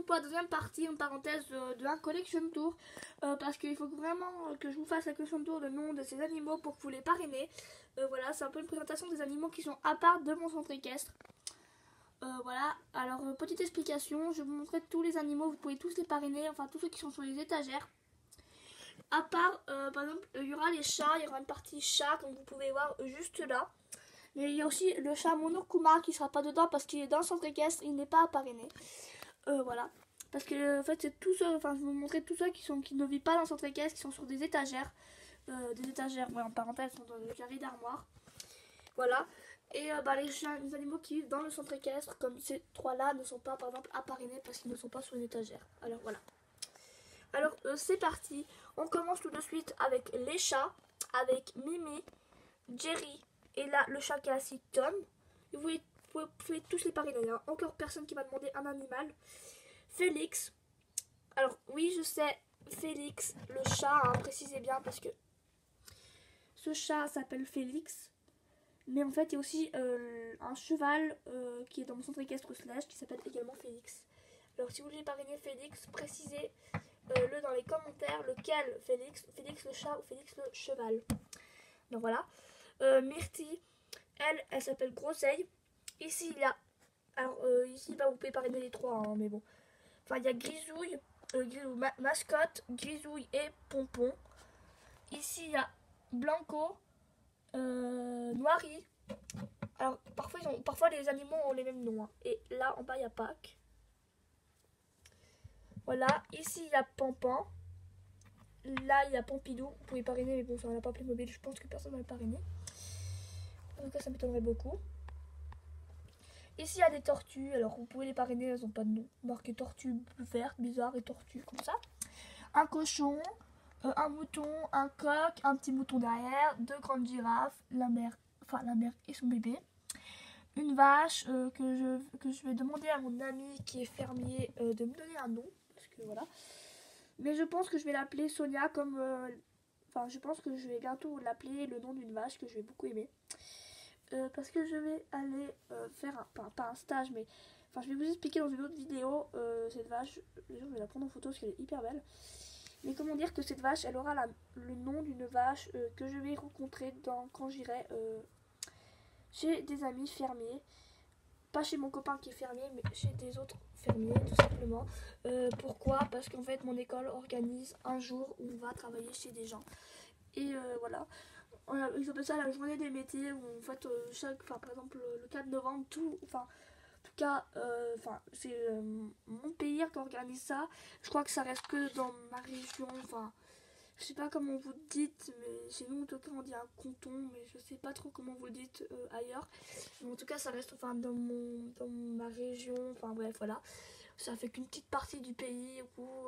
pour la deuxième partie, en parenthèse, de un collection tour. Parce qu'il faut vraiment que je vous fasse la collection tour de nom de ces animaux pour que vous les parrainez. Voilà, c'est un peu une présentation des animaux qui sont à part de mon centre équestre. Voilà, alors petite explication, je vais vous montrer tous les animaux, vous pouvez tous les parrainer, enfin tous ceux qui sont sur les étagères. À part, par exemple, il y aura les chats, il y aura une partie chat, comme vous pouvez voir juste là. Mais il y a aussi le chat Monokuma qui sera pas dedans parce qu'il est dans le centre équestre, il n'est pas à parrainer. Voilà, parce que en fait c'est tous ceux, enfin je vais vous montrer tous ceux qui ne vivent pas dans le centre équestre, qui sont sur des étagères, ouais, en parenthèse, sont dans le carré d'armoire. Voilà. Et les animaux qui vivent dans le centre équestre, comme ces trois-là, ne sont pas, par exemple, à parrainer parce qu'ils ne sont pas sur une étagère. Alors voilà. Alors c'est parti. On commence tout de suite avec les chats, avec Mimi, Jerry, et là le chat qui est assis, Tom. Et vous pouvez tous les parrainer. Il n'y a encore personne qui m'a demandé un animal. Félix. Alors oui, je sais, Félix, le chat, hein, précisez bien parce que ce chat s'appelle Félix. Mais en fait, il y a aussi un cheval qui est dans mon centre équestre slash qui s'appelle également Félix. Alors, si vous voulez parrainer Félix, précisez-le dans les commentaires lequel Félix, Félix le chat ou Félix le cheval. Donc voilà. Myrtille, elle s'appelle Groseille. Ici, il y a. Alors, ici, vous pouvez parrainer les trois, hein, mais bon. Enfin, il y a Grisouille, Mascotte, Grisouille et Pompon. Ici, il y a Blanco. Noirie. Alors parfois les animaux ont les mêmes noms. Hein. Et là en bas il y a Pâques. Voilà, ici il y a Pampan. Là il y a Pompidou. Vous pouvez parrainer mais bon ça n'a pas Playmobil. Je pense que personne ne va le parrainer. En tout cas ça m'étonnerait beaucoup. Ici il y a des tortues. Alors vous pouvez les parrainer, elles n'ont pas de nom. Marqué tortue verte, bizarre et tortue comme ça. Un cochon. Un mouton, un coq, un petit mouton derrière, deux grandes girafes, la mère et son bébé, une vache que je vais demander à mon ami qui est fermier de me donner un nom, parce que voilà. Mais je pense que je vais l'appeler Sonia comme... je pense que je vais bientôt l'appeler le nom d'une vache que je vais beaucoup aimer. Parce que je vais aller faire, pas un stage, mais... Enfin, je vais vous expliquer dans une autre vidéo cette vache. Je vais la prendre en photo parce qu'elle est hyper belle. Mais comment dire que cette vache, elle aura le nom d'une vache que je vais rencontrer quand j'irai chez des amis fermiers. Pas chez mon copain qui est fermier, mais chez des autres fermiers, tout simplement. Pourquoi? Parce qu'en fait, mon école organise un jour où on va travailler chez des gens. Et voilà. Ils appellent ça la journée des métiers, où en fait, par exemple, le 4 novembre, c'est mon pays qui organise ça. Je crois que ça reste que dans ma région. Enfin, je sais pas comment vous le dites, mais chez nous en tout cas on dit un canton, mais je sais pas trop comment vous le dites ailleurs. Mais en tout cas ça reste dans ma région. Enfin bref, voilà. Ça fait qu'une petite partie du pays où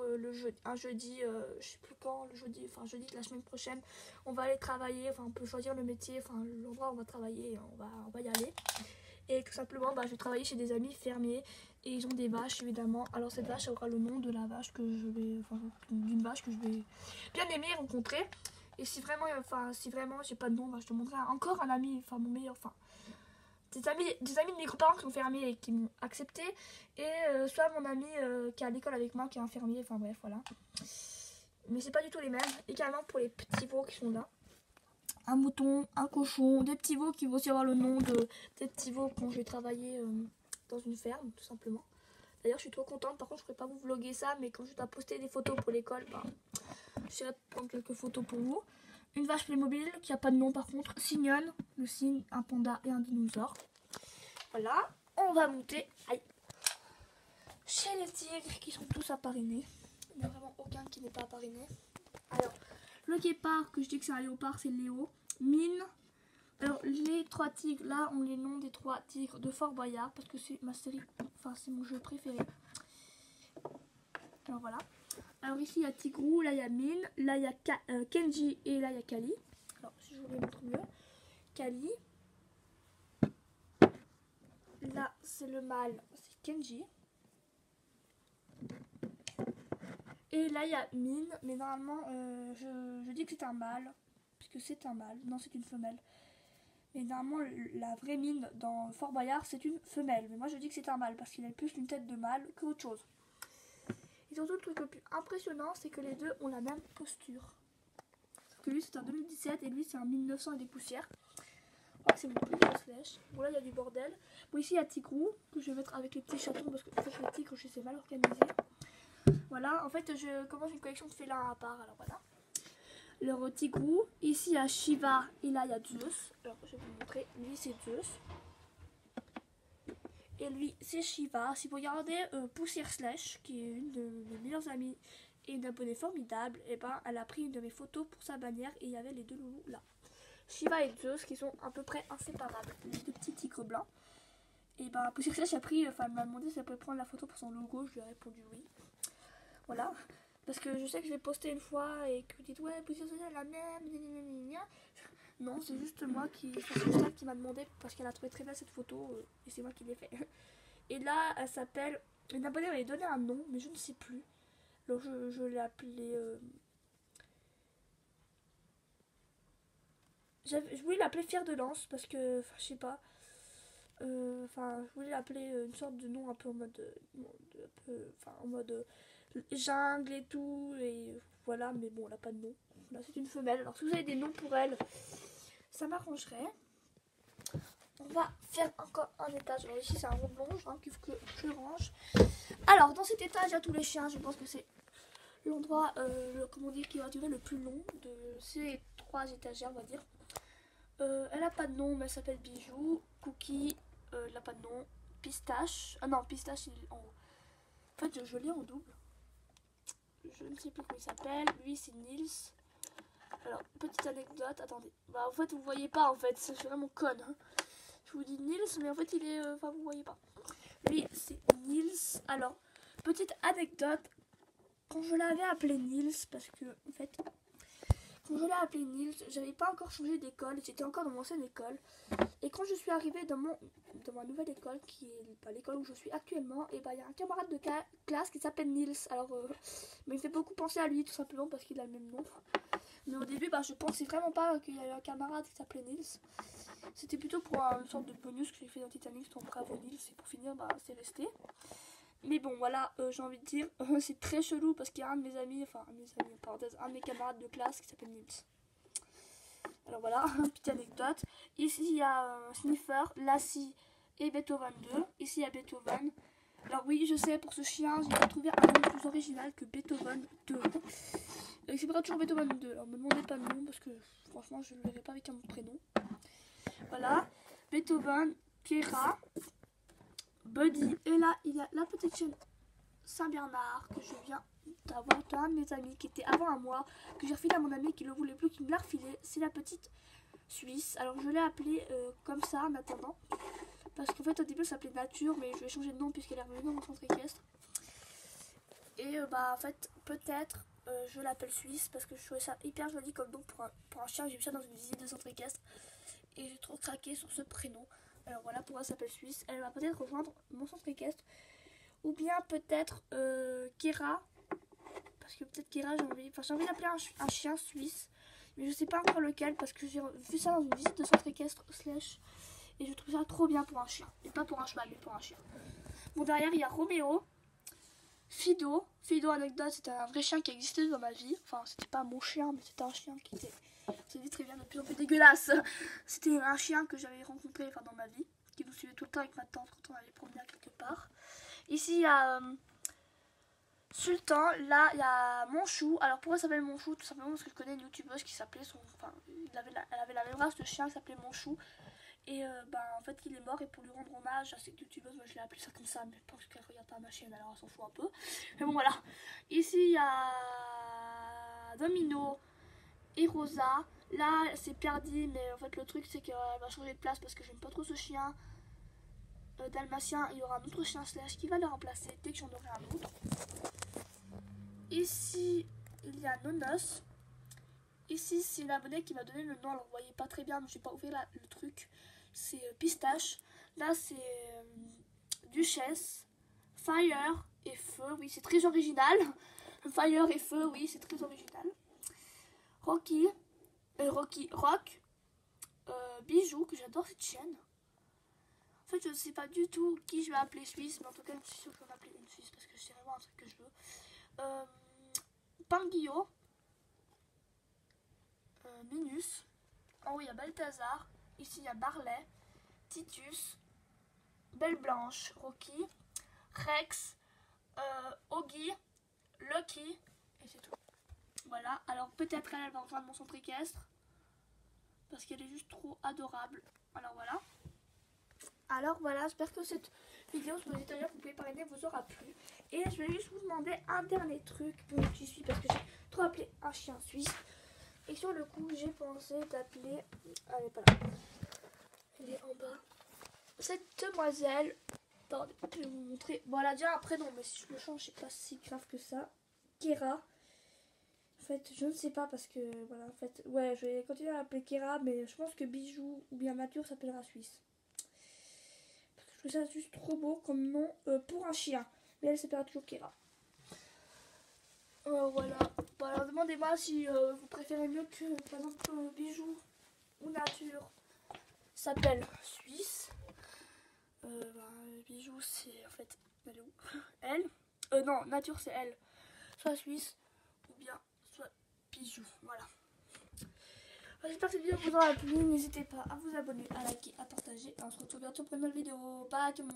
un jeudi, je sais plus quand, jeudi de la semaine prochaine, on va aller travailler. Enfin, on peut choisir le métier, l'endroit où on va travailler, on va y aller. Et tout simplement, je vais travailler chez des amis fermiers et ils ont des vaches évidemment. Alors cette vache aura le nom de la vache d'une vache que je vais bien aimer rencontrer. Et si vraiment j'ai pas de nom, je te montrerai encore un ami, mon meilleur, des amis de mes grands-parents qui sont fermiers et qui m'ont accepté. Et soit mon ami qui est à l'école avec moi qui est un fermier, enfin bref, voilà. Mais c'est pas du tout les mêmes. Également pour les petits veaux qui sont là. Un mouton, un cochon, des petits veaux qui vont aussi avoir le nom des petits veaux quand je vais travailler dans une ferme, tout simplement. D'ailleurs, je suis trop contente. Par contre, je ne pourrais pas vous vlogger ça, mais quand je dois poster des photos pour l'école, j'essaierai de prendre quelques photos pour vous. Une vache Playmobil qui n'a pas de nom par contre. Signol, le cygne, un panda et un dinosaure. Voilà, on va monter chez les tigres qui sont tous à parrainer. Il n'y a vraiment aucun qui n'est pas à parrainer. Alors, le guépard, que je dis que c'est un léopard, c'est Léo. Mine. Alors, les trois tigres, là, ont les noms des trois tigres de Fort Boyard, parce que c'est ma série, c'est mon jeu préféré. Alors, voilà. Alors, ici, il y a Tigrou, là, il y a Mine, là, il y a Kenji, et là, il y a Kali. Alors, si je vous les montre mieux. Kali. Là, c'est le mâle, c'est Kenji. Et là, il y a Mine, mais normalement, je dis que c'est un mâle, puisque c'est un mâle. Non, c'est une femelle. Mais normalement, la vraie Mine dans Fort Boyard, c'est une femelle. Mais moi, je dis que c'est un mâle, parce qu'il a plus une tête de mâle qu'autre chose. surtout le truc le plus impressionnant, c'est que les deux ont la même posture. Sauf que lui c'est un 2017 et lui c'est un 1900 et des poussières. C'est mon plus gros slash. Bon là il y a du bordel. Bon ici il y a Tigrou que je vais mettre avec les petits chatons parce que en fait les tigres je sais mal organiser. Voilà, en fait je commence une collection de félins à part, alors voilà. Le Tigrou, ici il y a Shiva et là il y a Zeus. Alors je vais vous montrer, lui c'est Zeus. Et lui c'est Shiva. Si vous regardez Poussière Slash, qui est une de mes meilleures amies et une abonnée formidable, et ben elle a pris une de mes photos pour sa bannière et il y avait les deux loulous là. Shiva et Zeus qui sont à peu près inséparables, les deux petits tigres blancs. Et ben Poussière Slash a pris, elle m'a demandé si elle pouvait prendre la photo pour son logo, je lui ai répondu oui. Voilà, parce que je sais que je l'ai posté une fois et que vous dites ouais Poussière Slash la même, non c'est juste moi qui, c'est juste elle qui m'a demandé parce qu'elle a trouvé très bien cette photo et c'est moi qui l'ai fait. Et là elle s'appelle, une abonnée m'avait donné un nom mais je ne sais plus, alors je l'ai appelée... Je voulais l'appeler Fier de Lance parce que, enfin, je sais pas. Je voulais l'appeler une sorte de nom un peu en mode, en mode jungle et tout, et voilà. Mais bon, elle a pas de nom. Là, c'est une femelle. Alors, si vous avez des noms pour elle, ça m'arrangerait. On va faire encore un étage. Alors ici, c'est un rond blonge qu'il faut que je range. Alors, dans cet étage, il y a tous les chiens. Je pense que c'est l'endroit, comment dire, qui va durer le plus long de ces 3 étagères, on va dire. Elle a pas de nom, mais elle s'appelle Bijou. Cookie, elle a pas de nom. Pistache. Ah non, Pistache, il est en haut. En fait, je l'ai en double. Je ne sais plus comment il s'appelle. Lui, c'est Nils. Alors, petite anecdote. Attendez. Bah, en fait, vous voyez pas, en fait. Je suis vraiment conne. Hein. Je vous dis Nils, mais en fait, il est... Enfin, vous voyez pas. Lui, c'est Nils. Alors, petite anecdote. Quand je l'avais appelé Nils, parce que, en fait... Quand je l'ai appelé Nils, j'avais pas encore changé d'école, j'étais encore dans mon ancienne école. Et quand je suis arrivée dans ma nouvelle école, qui est l'école où je suis actuellement, et il y a un camarade de classe qui s'appelle Nils. Alors, mais il me fait beaucoup penser à lui, tout simplement parce qu'il a le même nom. Mais au début, je pensais vraiment pas qu'il y avait un camarade qui s'appelait Nils. C'était plutôt pour une sorte de bonus que j'ai fait dans Titanic, donc bravo Nils, et pour finir, c'est resté. Mais bon, voilà, j'ai envie de dire, c'est très chelou parce qu'il y a un de mes amis, un de mes camarades de classe qui s'appelle Nils. Alors voilà, petite anecdote. Ici, il y a Sniffer, Lassie et Beethoven 2. Ici, il y a Beethoven. Alors oui, je sais, pour ce chien, j'ai pas trouvé un nom plus original que Beethoven 2. Et c'est pas toujours Beethoven 2. Alors, me demandez pas le nom parce que franchement, je ne le verrai pas avec un autre prénom. Voilà, Beethoven, Kera, Buddy. Et là, il y a la petite chienne Saint-Bernard que je viens d'avoir d'un de mes amis qui était avant à moi, que j'ai refilé à mon ami qui ne le voulait plus, qui me l'a refilé. C'est la petite Suisse. Alors je l'ai appelée comme ça en attendant. Parce qu'en fait au début elle s'appelait Nature, mais je vais changer de nom puisqu'elle est revenue dans mon centre équestre. Et en fait peut-être je l'appelle Suisse parce que je trouvais ça hyper joli comme nom pour un chien. J'ai vu ça dans une visite de centre équestre. Et j'ai trop craqué sur ce prénom. Alors voilà pourquoi elle s'appelle Suisse. Elle va peut-être rejoindre mon centre équestre. Ou bien peut-être Kera. Parce que peut-être Kera, j'ai envie d'appeler un chien suisse. Mais je sais pas encore lequel. Parce que j'ai vu ça dans une visite de centre équestre slash. Et je trouve ça trop bien pour un chien. Et pas pour un cheval, mais pour un chien. Bon, derrière, il y a Roméo. Fido. Fido, anecdote, c'était un vrai chien qui existait dans ma vie. Enfin, c'était pas mon chien, mais c'était un chien qui était... C'est dit très bien, de plus en plus dégueulasse. C'était un chien que j'avais rencontré dans ma vie. Qui nous suivait tout le temps avec ma tante quand on allait promener à quelque part. Ici, il y a Sultan. Là, il y a Monchou. Alors, pourquoi ça s'appelle Monchou? Tout simplement parce que je connais une youtubeuse qui s'appelait elle avait la même race de chien qui s'appelait Monchou. Et en fait, il est mort. Et pour lui rendre hommage à cette youtubeuse, moi je l'ai appelé ça comme ça. Mais parce qu'elle regarde pas ma chaîne, alors elle s'en fout un peu. Mais bon, voilà. Ici, il y a Domino et Rosa. Là, c'est Perdi. Mais en fait, le truc, c'est qu'elle va changer de place parce que j'aime pas trop ce chien. Dalmatien, il y aura un autre chien slash qui va le remplacer dès que j'en aurai un autre. Ici, il y a Nonos. Ici, c'est une abonnée qui m'a donné le nom. Alors, vous voyez pas très bien, mais je vais pas ouvrir le truc. C'est Pistache. Là, c'est Duchesse, Fire et Feu. Oui, c'est très original. Fire et Feu, oui, c'est très original. Rock, Bijou, que j'adore cette chaîne. En fait, je ne sais pas du tout qui je vais appeler Suisse, mais en tout cas, je suis sûre que je vais m'appeler une Suisse parce que c'est vraiment un truc que je veux. Pinguillot, Minus. En haut il y a Balthazar. Ici il y a Barley, Titus, Belle Blanche, Rocky, Rex, Oggy, Lucky, et c'est tout. Voilà, alors peut-être elle va rejoindre mon centre équestre parce qu'elle est juste trop adorable. Alors voilà, j'espère que cette vidéo sur les étagères que vous pouvez parrainer vous aura plu. Et je vais juste vous demander un dernier truc pour que j'y suis parce que j'ai trop appelé un chien suisse. Et sur le coup, j'ai pensé d'appeler. Elle n'est pas là. Elle est en bas. Cette demoiselle. Attendez, je vais vous montrer. Bon, elle a déjà un prénom, mais si je le change, c'est pas si grave que ça. Kera. En fait, je ne sais pas parce que. Voilà, en fait. Ouais, je vais continuer à l'appeler Kera, mais je pense que Bijou ou bien Nature s'appellera Suisse. Parce que je trouve ça juste trop beau comme nom pour un chien. Mais elle s'appellera toujours Kera. Voilà. Bon, alors demandez-moi si vous préférez mieux que, par exemple, Bijou ou Nature s'appelle Suisse. Bijou, c'est en fait. Elle est où? Elle. Non, Nature, c'est elle. Soit Suisse ou bien soit Bijou. Voilà. J'espère que cette vidéo vous aura plu. N'hésitez pas à vous abonner, à liker, à partager. Et on se retrouve bientôt pour une nouvelle vidéo. Bye tout le monde.